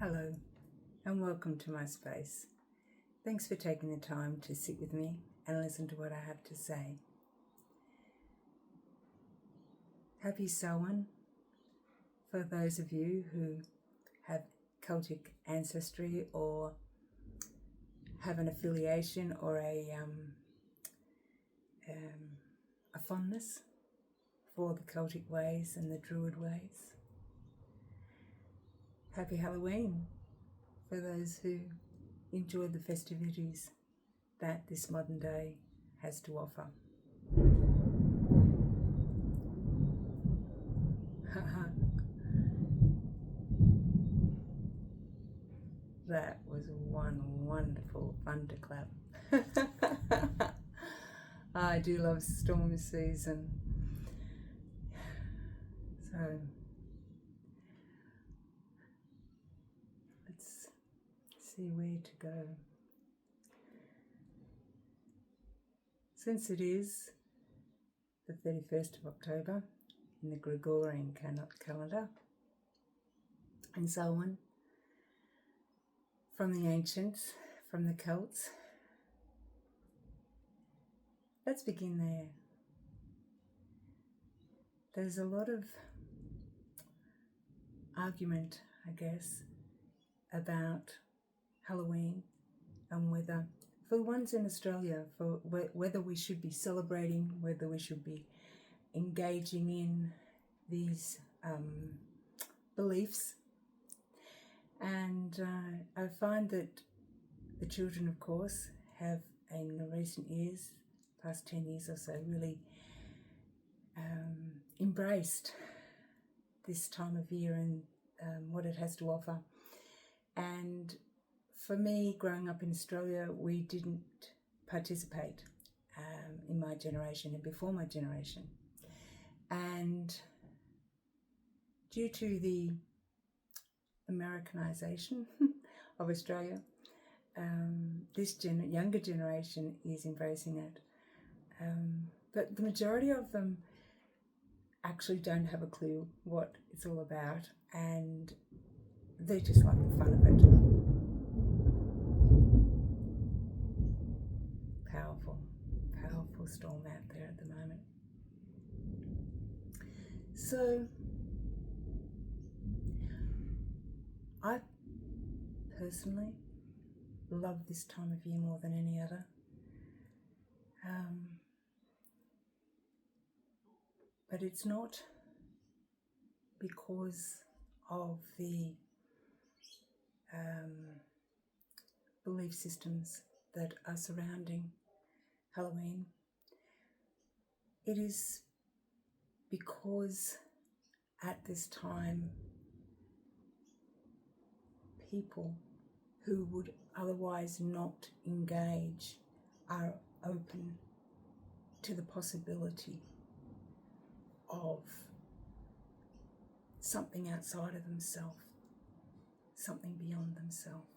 Hello and welcome to my space. Thanks for taking the time to sit with me and listen to what I have to say. Happy Samhain for those of you who have Celtic ancestry or have an affiliation or a fondness for the Celtic ways and the Druid ways. Happy Halloween for those who enjoy the festivities that this modern day has to offer. That was one wonderful thunderclap. I do love storm season. So let's see where to go. Since it is the 31st of October in the Gregorian calendar, and so on, from the ancients, from the Celts, let's begin there. There's a lot of argument, I guess, about Halloween and whether, for the ones in Australia, for whether we should be celebrating, whether we should be engaging in these beliefs. And I find that the children, of course, have in the recent years, past 10 years or so, really embraced this time of year and what it has to offer. And for me, growing up in Australia, we didn't participate in my generation and before my generation. And due to the Americanization of Australia, this younger generation is embracing it. But the majority of them actually don't have a clue what it's all about, and they just like the fun of it. Powerful storm out there at the moment. So I personally love this time of year more than any other. But it's not because of the belief systems that are surrounding Halloween. It is because at this time people who would otherwise not engage are open to the possibility of something outside of themselves, something beyond themselves.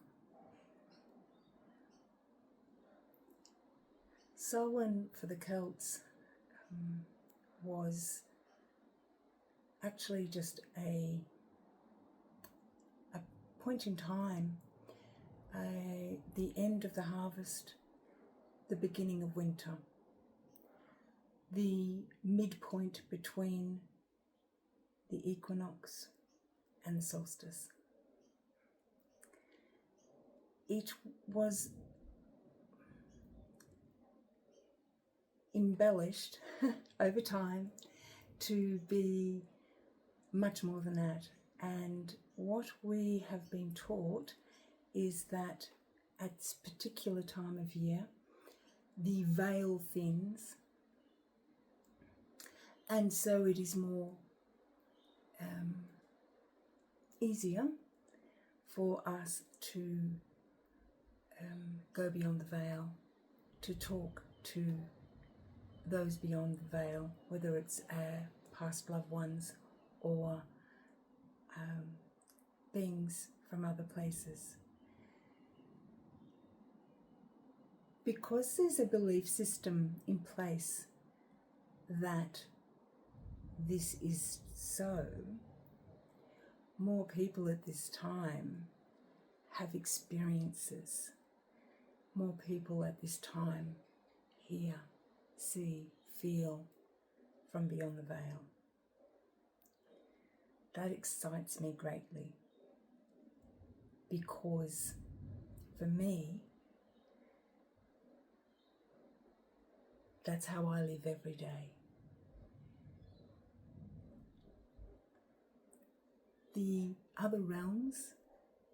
Samhain for the Celts was actually just a point in time, the end of the harvest, the beginning of winter, the midpoint between the equinox and the solstice. It was embellished over time to be much more than that. And what we have been taught is that at this particular time of year, the veil thins, and so it is more easier for us to go beyond the veil, to talk to those beyond the veil, whether it's our past loved ones or beings from other places. Because there's a belief system in place that this is so, more people at this time have experiences. More people at this time hear, see, feel from beyond the veil. That excites me greatly because for me, that's how I live every day. The other realms,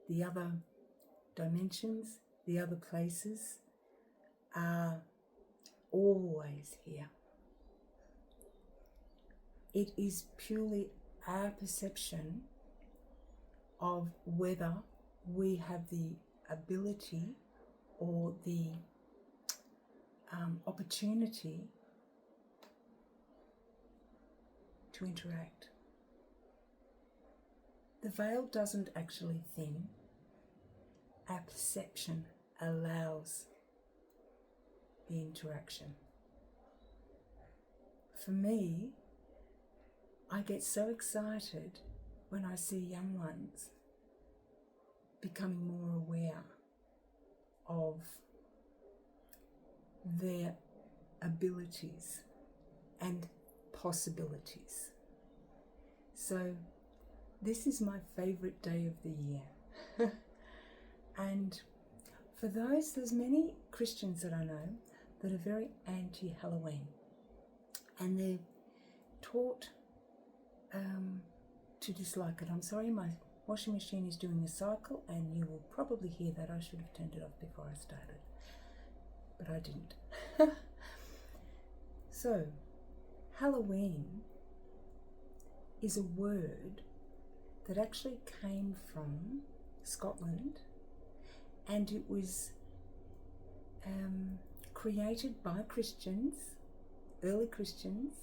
the other dimensions, the other places are always here. It is purely our perception of whether we have the ability or the opportunity to interact. The veil doesn't actually thin. Our perception allows the interaction. For me, I get so excited when I see young ones becoming more aware of their abilities and possibilities. So this is my favourite day of the year. And for there's many Christians that I know that are very anti-Halloween, and they're taught to dislike it. I'm sorry, my washing machine is doing a cycle and you will probably hear that. I should have turned it off before I started, but I didn't. So, Halloween is a word that actually came from Scotland, and it was created by Christians, early Christians,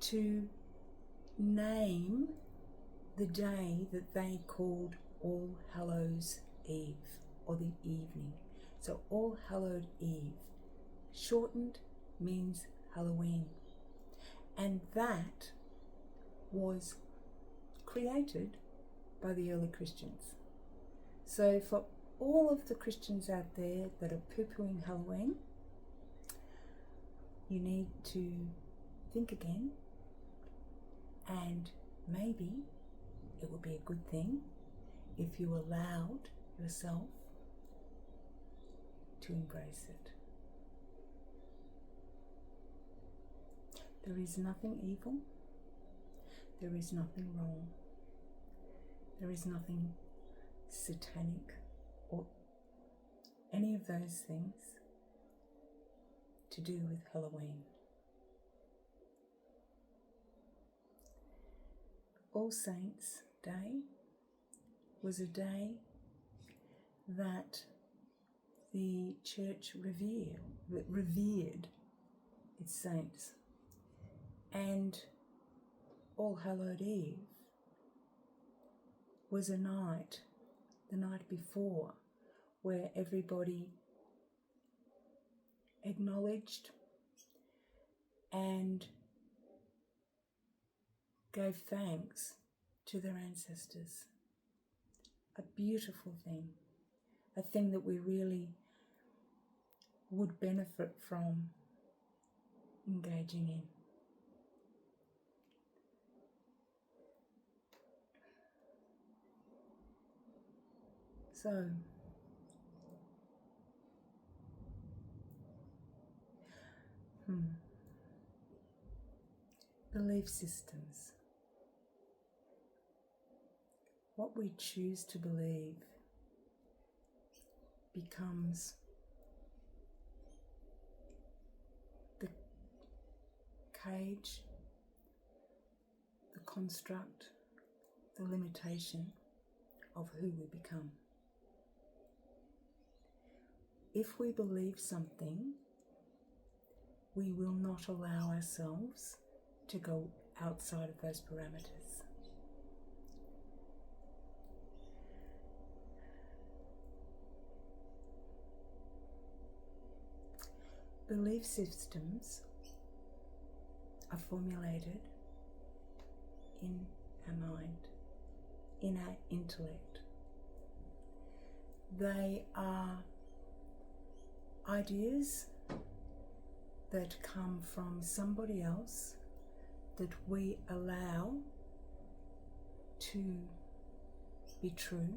to name the day that they called All Hallows Eve, or the evening. So All Hallowed Eve, shortened, means Halloween. And that was created by the early Christians. So for all of the Christians out there that are poo-pooing Halloween, you need to think again, and maybe it would be a good thing if you allowed yourself to embrace it. There is nothing evil. There is nothing wrong. There is nothing satanic or any of those things to do with Halloween. All Saints' Day was a day that the church revered its saints, and All Hallowed Eve was a night, the night before, where everybody acknowledged and gave thanks to their ancestors. A beautiful thing, a thing that we really would benefit from engaging in. So, belief systems. What we choose to believe becomes the cage, the construct, the limitation of who we become. If we believe something, we will not allow ourselves to go outside of those parameters. Belief systems are formulated in our mind, in our intellect. They are ideas that come from somebody else that we allow to be true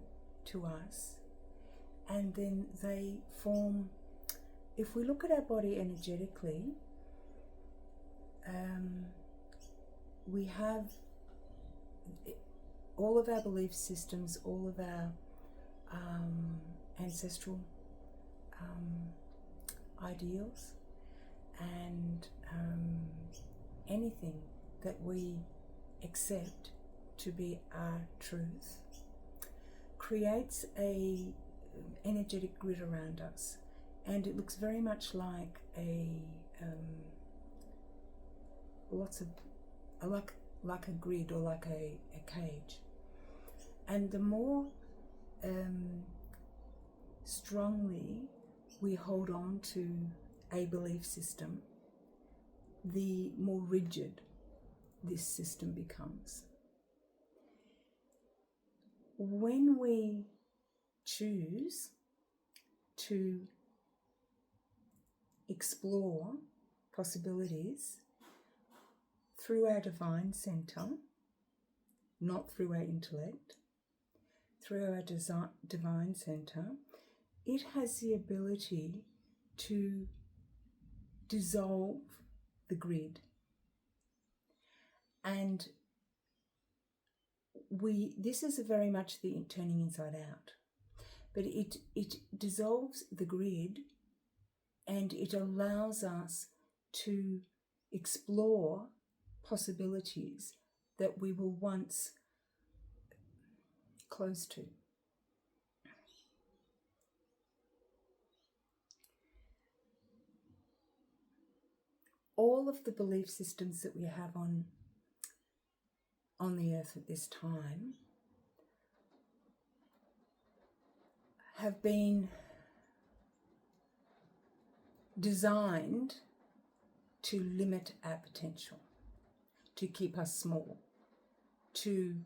to us, and then they form, if we look at our body energetically, we have all of our belief systems, all of our ancestral ideals, and anything that we accept to be our truth creates a energetic grid around us, and it looks very much like a like a grid, or like a cage. And the more strongly we hold on to a belief system, the more rigid this system becomes. When we choose to explore possibilities through our divine center, not through our intellect, through our divine center, it has the ability to dissolve the grid. And this is very much the turning inside out, but it dissolves the grid, and it allows us to explore possibilities that we were once close to. All of the belief systems that we have on the earth at this time have been designed to limit our potential, to keep us small, to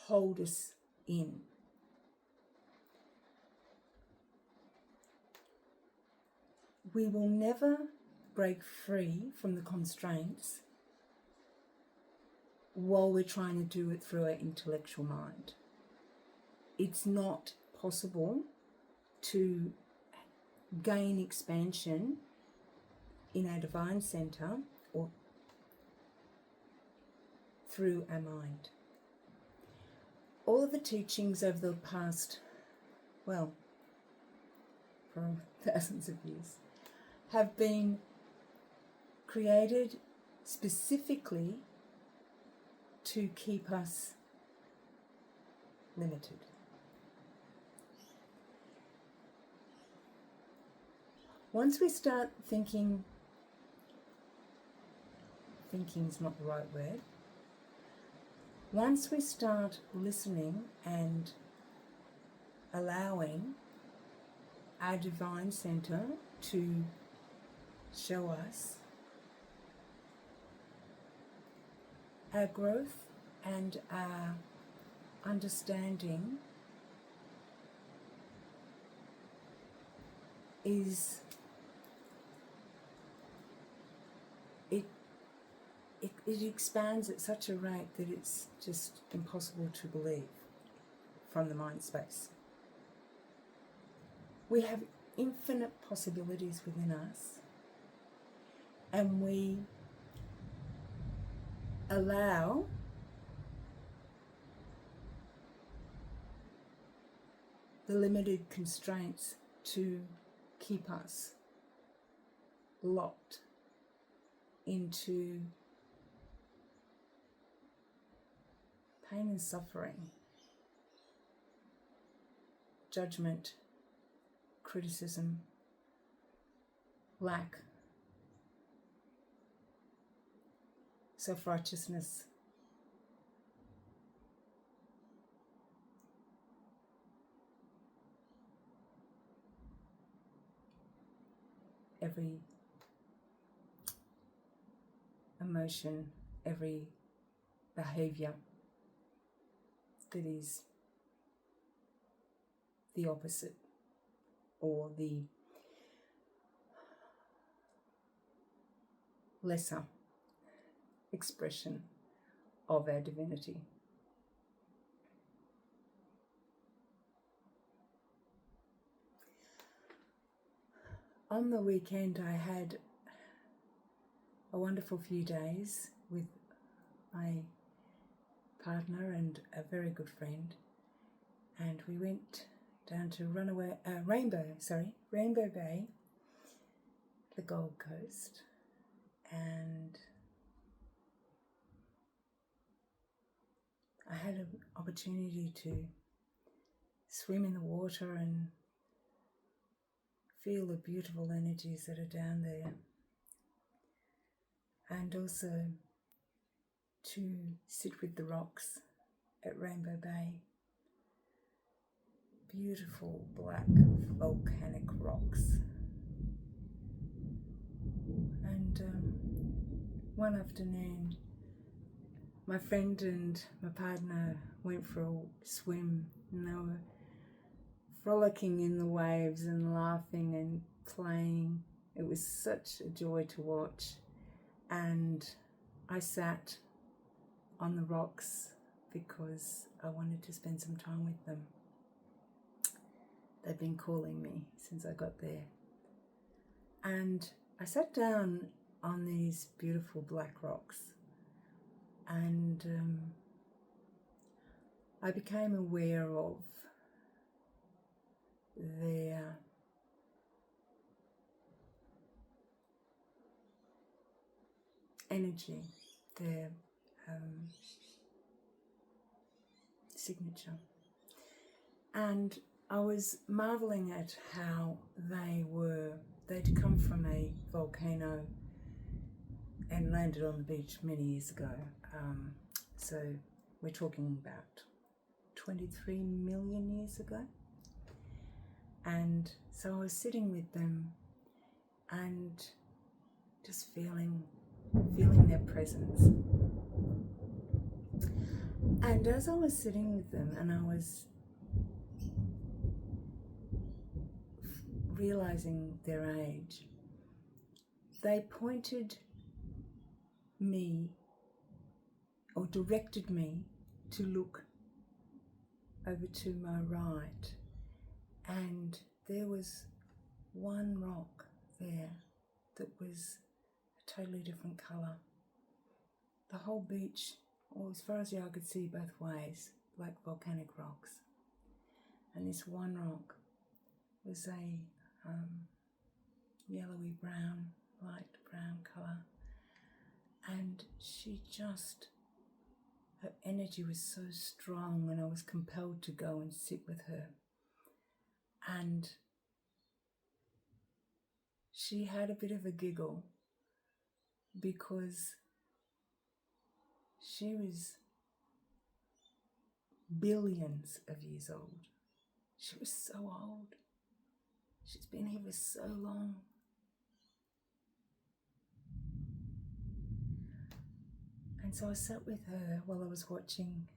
hold us in. We will never break free from the constraints while we're trying to do it through our intellectual mind. It's not possible to gain expansion in our divine center or through our mind. All of the teachings over the past, for thousands of years, have been created specifically to keep us limited. Once we start thinking's not the right word. Once we start listening and allowing our divine center to show us, our growth and our understanding is it expands at such a rate that it's just impossible to believe from the mind space. We have infinite possibilities within us, and we allow the limited constraints to keep us locked into pain and suffering, judgment, criticism, lack, self-righteousness. Every emotion, every behavior that is the opposite or the lesser expression of our divinity. On the weekend, I had a wonderful few days with my partner and a very good friend, and we went down to Rainbow Bay, the Gold Coast, and I had an opportunity to swim in the water and feel the beautiful energies that are down there, and also to sit with the rocks at Rainbow Bay. Beautiful black volcanic rocks. And one afternoon, my friend and my partner went for a swim, and they were frolicking in the waves and laughing and playing. It was such a joy to watch. And I sat on the rocks because I wanted to spend some time with them. They've been calling me since I got there. And I sat down on these beautiful black rocks, and I became aware of their energy, their signature. And I was marveling at how they'd come from a volcano and landed on the beach many years ago. So we're talking about 23 million years ago. And so I was sitting with them and just feeling their presence. And as I was sitting with them and I was realizing their age, they pointed me or directed me to look over to my right, and there was one rock there that was a totally different colour. The whole beach, or as far as the eye could see both ways, black volcanic rocks. And this one rock was a yellowy brown, light brown colour. And her energy was so strong, and I was compelled to go and sit with her. And she had a bit of a giggle because she was billions of years old. She was so old. She's been here for so long. And so I sat with her while I was watching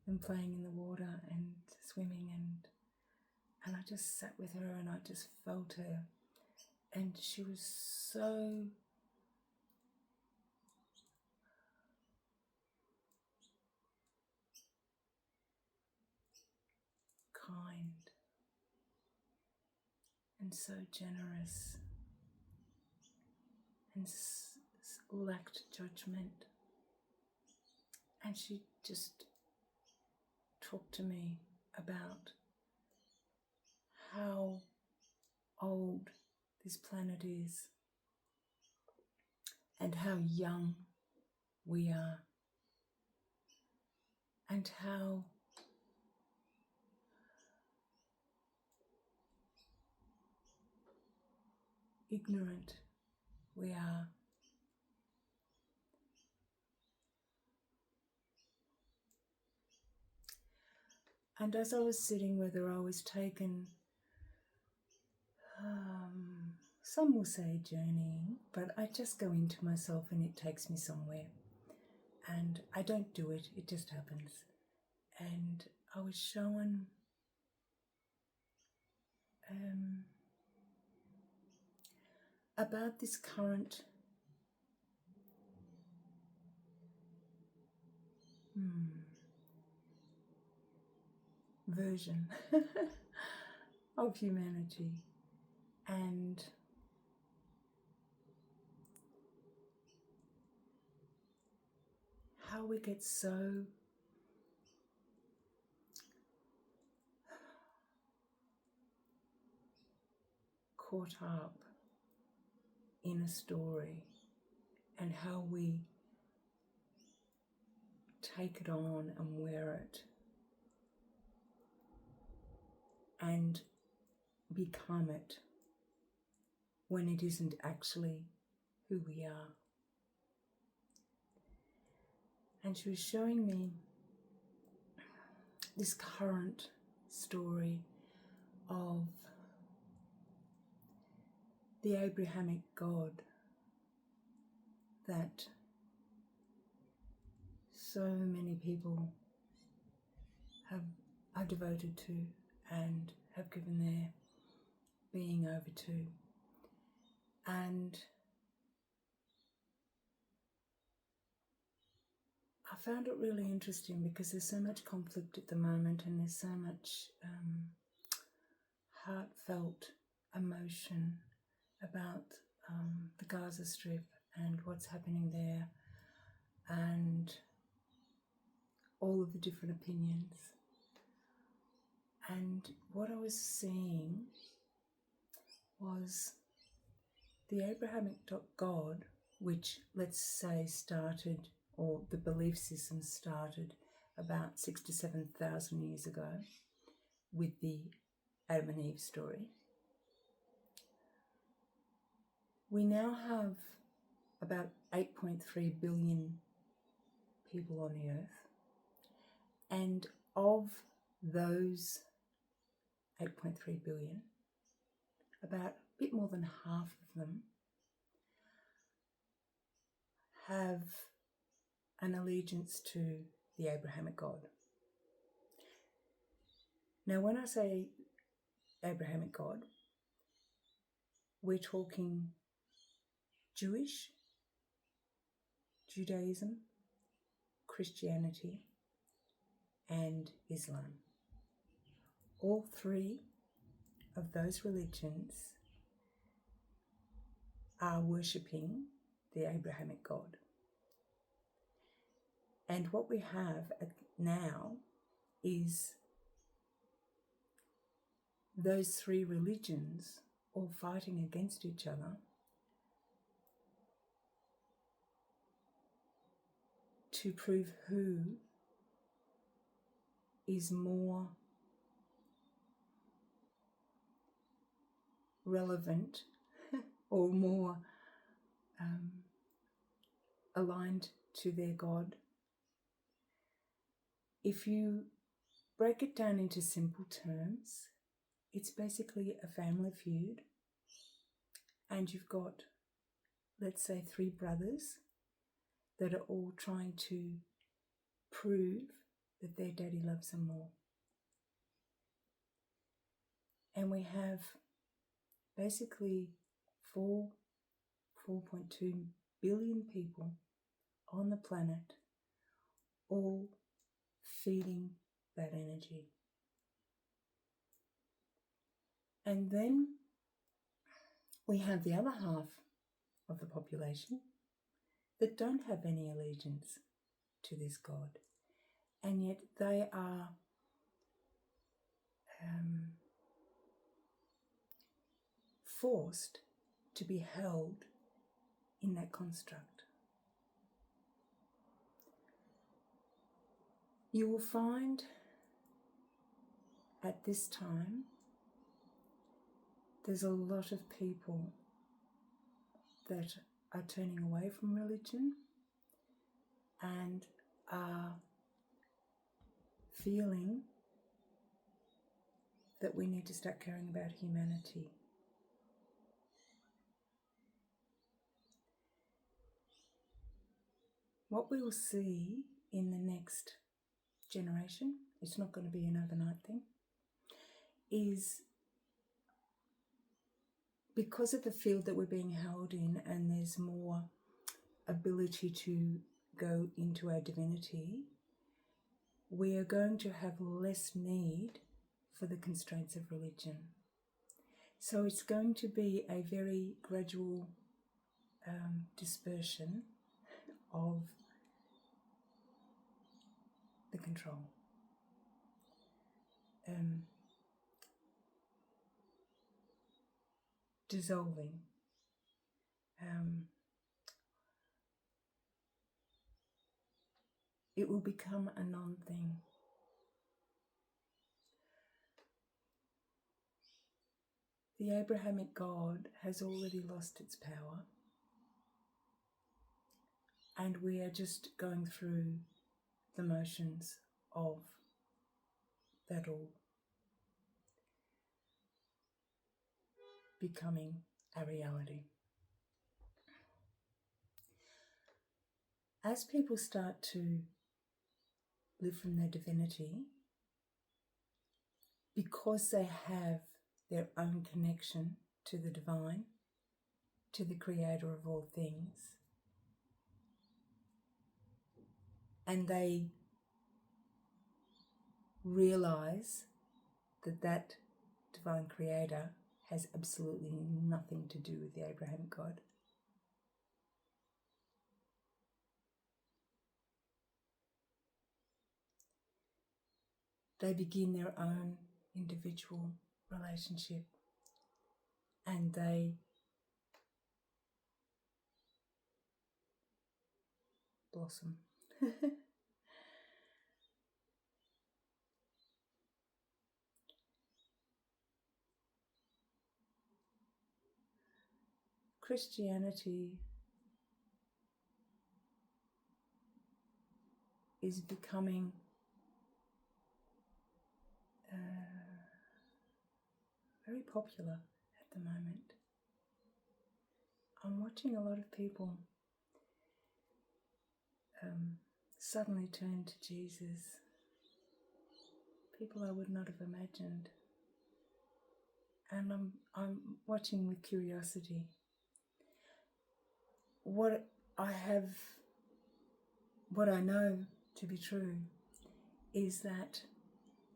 them playing in the water and swimming, and I just sat with her and I just felt her. And she was so kind and so generous and lacked judgment. And she just talked to me about how old this planet is and how young we are, and how ignorant we are. And as I was sitting with her, I was taken, some will say journeying, but I just go into myself and it takes me somewhere. And I don't do it, it just happens. And I was shown about this current version of humanity, and how we get so caught up in a story, and how we take it on and wear it and become it when it isn't actually who we are. And she was showing me this current story of the Abrahamic God that so many people are devoted to and have given their being over to. And I found it really interesting because there's so much conflict at the moment, and there's so much heartfelt emotion about the Gaza Strip and what's happening there, and all of the different opinions. And what I was seeing was the Abrahamic God, which, let's say, started, or the belief system started about 6,000 to 7,000 years ago with the Adam and Eve story. We now have about 8.3 billion people on the earth, and of those 8.3 billion, about a bit more than half of them have an allegiance to the Abrahamic God. Now, when I say Abrahamic God, we're talking Jewish, Judaism, Christianity, and Islam. All three of those religions are worshipping the Abrahamic God. And what we have now is those three religions all fighting against each other to prove who is more relevant or more aligned to their God. If you break it down into simple terms, it's basically a family feud, and you've got, let's say, three brothers that are all trying to prove that their daddy loves them more. And we have basically 4.2 billion people on the planet all feeding that energy. And then we have the other half of the population that don't have any allegiance to this God, and yet they are forced to be held in that construct. You will find at this time there's a lot of people that are turning away from religion and are feeling that we need to start caring about humanity. What we will see in the next generation, it's not going to be an overnight thing, is because of the field that we're being held in, and there's more ability to go into our divinity, we are going to have less need for the constraints of religion. So it's going to be a very gradual dispersion of the control. Dissolving. It will become a non-thing. The Abrahamic God has already lost its power, and we are just going through the motions of that all becoming a reality. As people start to live from their divinity, because they have their own connection to the divine, to the creator of all things, and they realize that that divine creator has absolutely nothing to do with the Abrahamic God. They begin their own individual relationship, and they blossom. Christianity is becoming very popular at the moment. I'm watching a lot of people suddenly turn to Jesus. People I would not have imagined. And I'm watching with curiosity. What I know to be true is that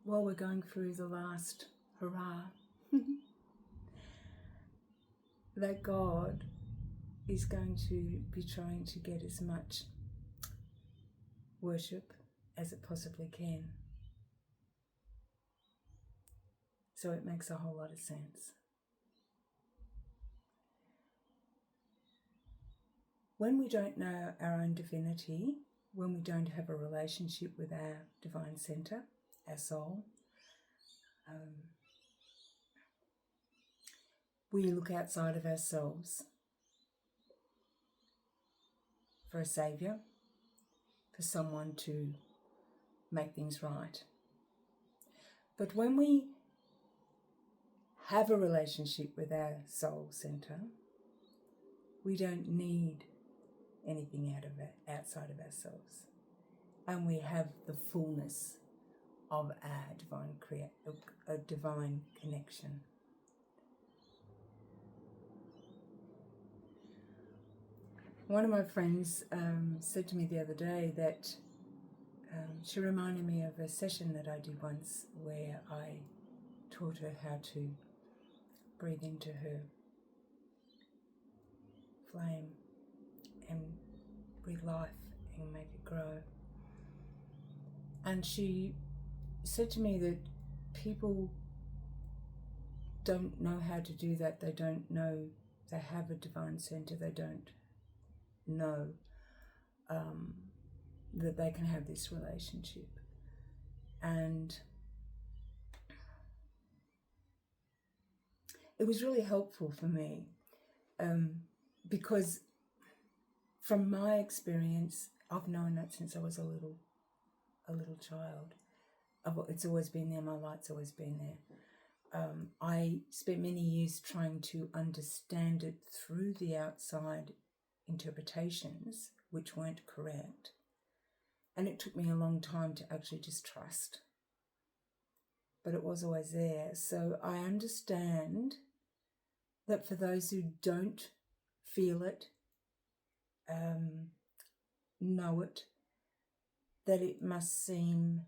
while we're going through the last hurrah, that God is going to be trying to get as much worship as it possibly can. So it makes a whole lot of sense. When we don't know our own divinity, when we don't have a relationship with our divine center, our soul, we look outside of ourselves for a saviour, for someone to make things right. But when we have a relationship with our soul center, we don't need anything outside of ourselves, and we have the fullness of our divine connection. One of my friends said to me the other day that she reminded me of a session that I did once where I taught her how to breathe into her flame and breathe life and make it grow. And she said to me that people don't know how to do that. They don't know they have a divine center. They don't know that they can have this relationship. And it was really helpful for me because from my experience, I've known that since I was a little child. It's always been there. My light's always been there. I spent many years trying to understand it through the outside interpretations, which weren't correct. And it took me a long time to actually just trust. But it was always there. So I understand that for those who don't feel it, know it, that it must seem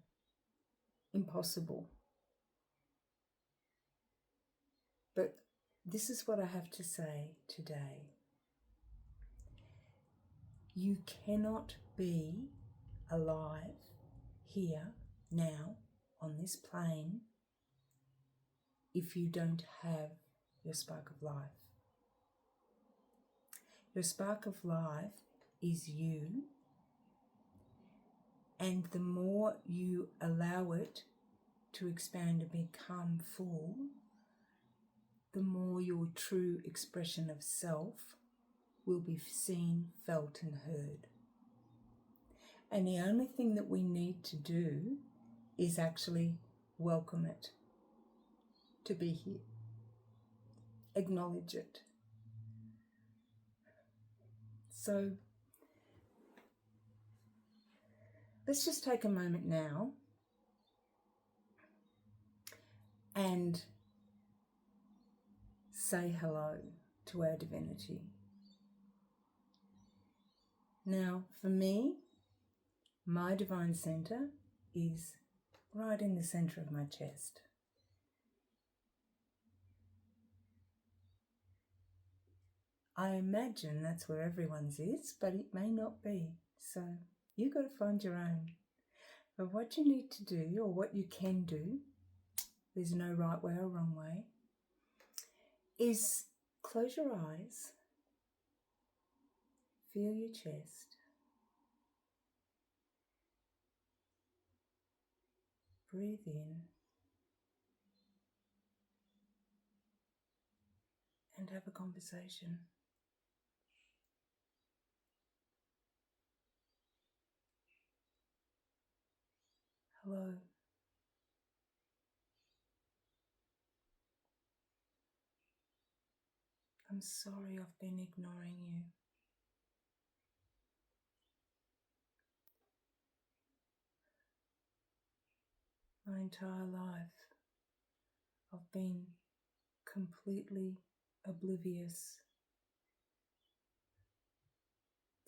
impossible. But this is what I have to say today. You cannot be alive here, now, on this plane, if you don't have your spark of life. Your spark of life is you, and the more you allow it to expand and become full, the more your true expression of self will be seen, felt and heard. And the only thing that we need to do is actually welcome it to be here. Acknowledge it. So let's just take a moment now and say hello to our divinity. Now, for me, my divine center is right in the center of my chest. I imagine that's where everyone's is, but it may not be. So you've got to find your own. But what you need to do, or what you can do, there's no right way or wrong way, is close your eyes, feel your chest, breathe in, and have a conversation. Hello. I'm sorry I've been ignoring you. My entire life, I've been completely oblivious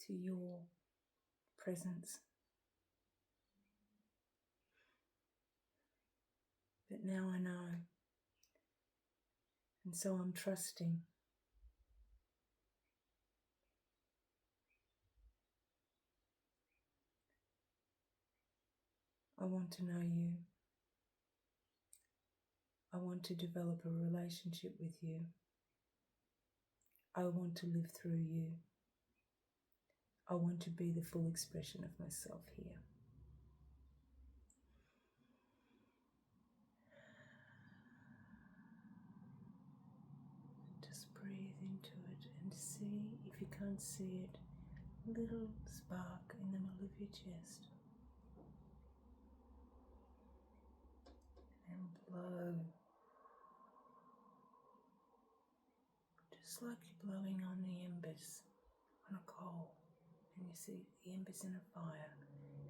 to your presence. But now I know. And so I'm trusting. I want to know you. I want to develop a relationship with you. I want to live through you. I want to be the full expression of myself here. Just breathe into it and see, if you can't see it, a little spark in the middle of your chest. And blow. Just like you're blowing on the embers on a coal, and you see the embers in a fire,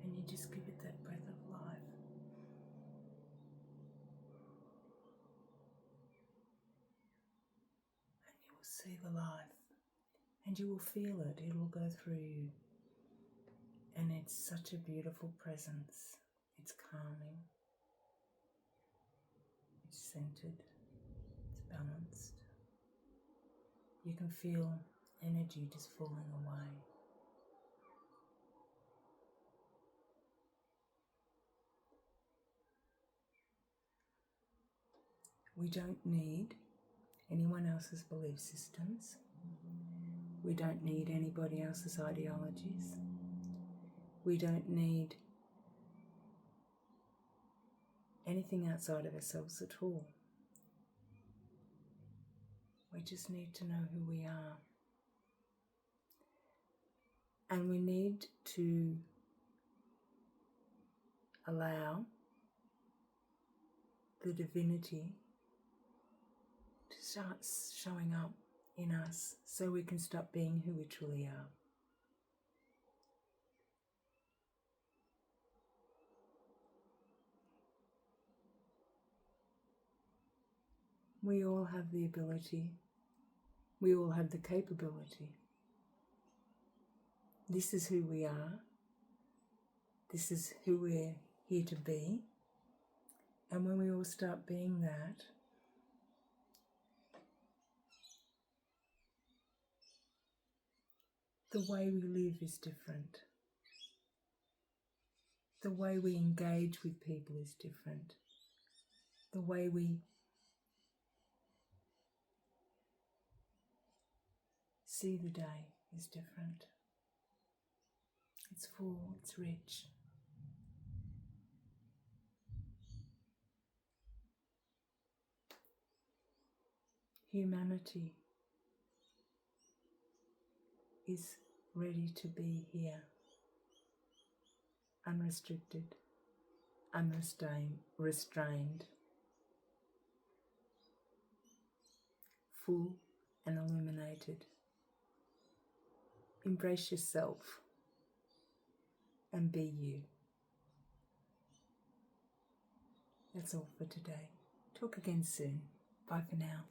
and you just give it that breath of life. And you will see the life, and you will feel it. It will go through you. And it's such a beautiful presence. It's calming. It's centered. It's balanced. You can feel energy just falling away. We don't need anyone else's belief systems. We don't need anybody else's ideologies. We don't need anything outside of ourselves at all. We just need to know who we are. And we need to allow the divinity to start showing up in us so we can stop being who we truly are. We all have the ability We all have the capability. This is who we are. This is who we're here to be. And when we all start being that, the way we live is different. The way we engage with people is different. The way we see the day is different. It's full, it's rich. Humanity is ready to be here, unrestricted, restrained, full and illuminated. Embrace yourself and be you. That's all for today. Talk again soon. Bye for now.